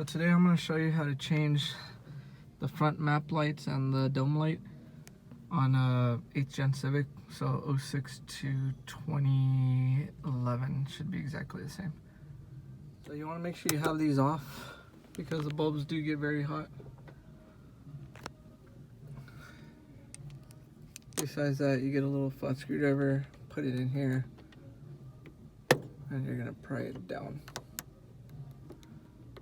So today I'm going to show you how to change the front map lights and the dome light on a 8th gen Civic. So 06 to 2011 should be exactly the same. So you want to make sure you have these off because the bulbs do get very hot. Besides that, you get a little flat screwdriver, put it in here, and you're going to pry it down.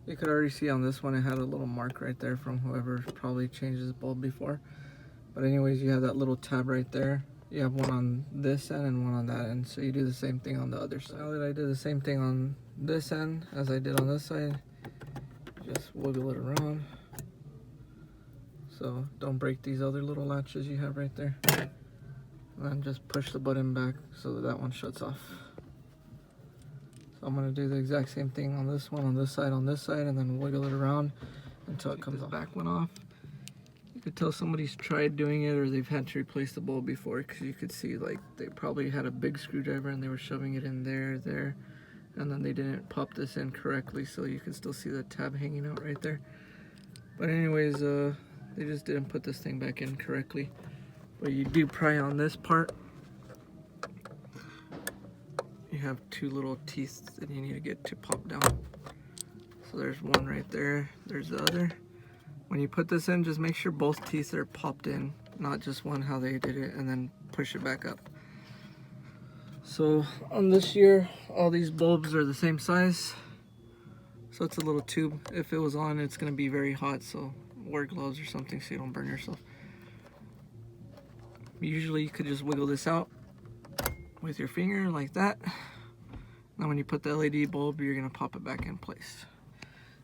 You could already see on this one it had a little mark right there from whoever probably changed this bulb before. But anyways, you have that little tab right there. You have one on this end and one on that end. So you do the same thing on the other side. Now that I did the same thing on this end as I did on this side, just wiggle it around. So don't break these other little latches you have right there. And then just push the button back so that that one shuts off. So I'm going to do the exact same thing on this one, on this side, and then wiggle it around until it comes off. Back one off. You could tell somebody's tried doing it or they've had to replace the bulb before, because you could see like they probably had a big screwdriver and they were shoving it in there, and then they didn't pop this in correctly, so you can still see the tab hanging out right there. But anyways, they just didn't put this thing back in correctly. But you do pry on this part. You have two little teeth that you need to get to pop down. So there's one right there, there's the other. When you put this in, just make sure both teeth are popped in, not just one how they did it, and then push it back up. So on this year, all these bulbs are the same size. So it's a little tube. If it was on, it's gonna be very hot, so wear gloves or something so you don't burn yourself. Usually you could just wiggle this out with your finger like that. Now when you put the LED bulb, you're gonna pop it back in place.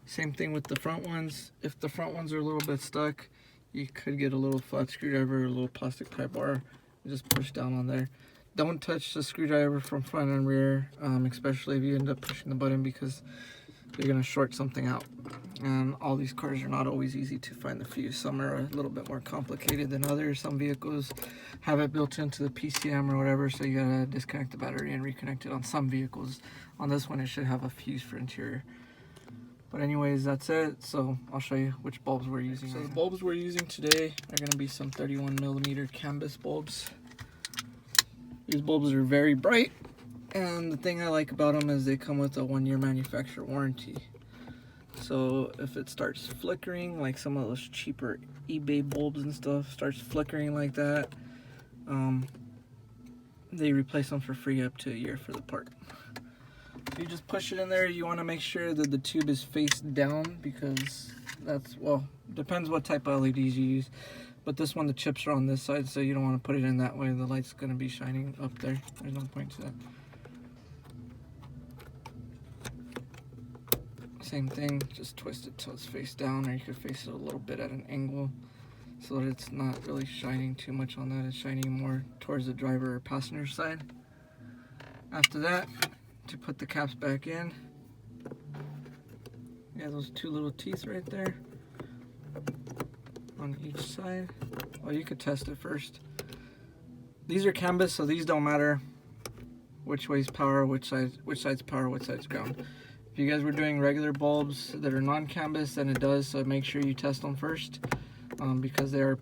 Same thing with the front ones. If the front ones are a little bit stuck, you could get a little flat screwdriver or a little plastic type bar and just push down on there. Don't touch the screwdriver from front and rear, especially if you end up pushing the button, because you're gonna short something out. And all these cars are not always easy to find the fuse. Some are a little bit more complicated than others. Some vehicles have it built into the PCM or whatever, so you gotta disconnect the battery and reconnect it on some vehicles. On this one, it should have a fuse for interior. But anyways, that's it. So I'll show you which bulbs we're using. So the bulbs we're using today are gonna be some 31mm canvas bulbs. These bulbs are very bright. And the thing I like about them is they come with a 1-year manufacturer warranty. So if it starts flickering, like some of those cheaper eBay bulbs and stuff starts flickering like that, they replace them for free up to a year for the part. So you just push it in there. You want to make sure that the tube is face down, because that's, well, depends what type of LEDs you use. But this one, the chips are on this side, so you don't want to put it in that way. The light's going to be shining up there. There's no point to that. Same thing, just twist it till it's face down, or you could face it a little bit at an angle so that it's not really shining too much on that. It's shining more towards the driver or passenger side. After that, to put the caps back in, you have those two little teeth right there on each side. Well, you could test it first. These are canvas, so these don't matter which way's power, which side's power, which side's ground. If you guys were doing regular bulbs that are non-canvas, then it does, so make sure you test them first, because they are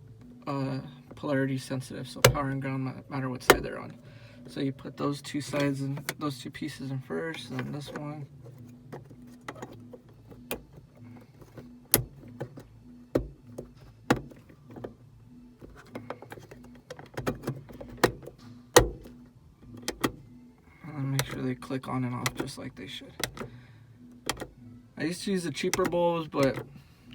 polarity sensitive, so power and ground matter what side they're on. So you put those two sides and those two pieces in first, and then this one. And make sure they click on and off just like they should. I used to use the cheaper bulbs, but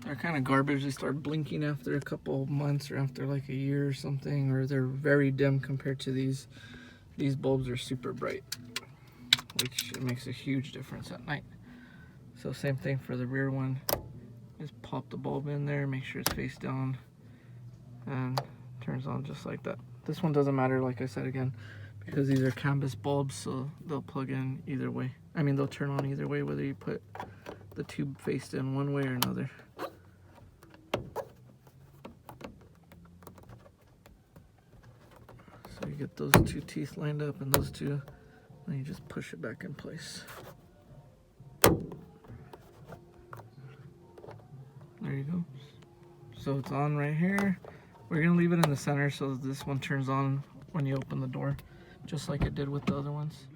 they're kind of garbage. They start blinking after a couple of months or after like a year or something, or they're very dim compared to these. These bulbs are super bright, which makes a huge difference at night. So same thing for the rear one. Just pop the bulb in there, make sure it's face down, and turns on just like that. This one doesn't matter, like I said again, because these are canvas bulbs, so they'll plug in either way. I mean, they'll turn on either way, whether you put the tube faced in one way or another. So you get those two teeth lined up and those two, and you just push it back in place. you go. So it's on right here. We're gonna leave it in the center so that this one turns on when you open the door, just like it did with the other ones.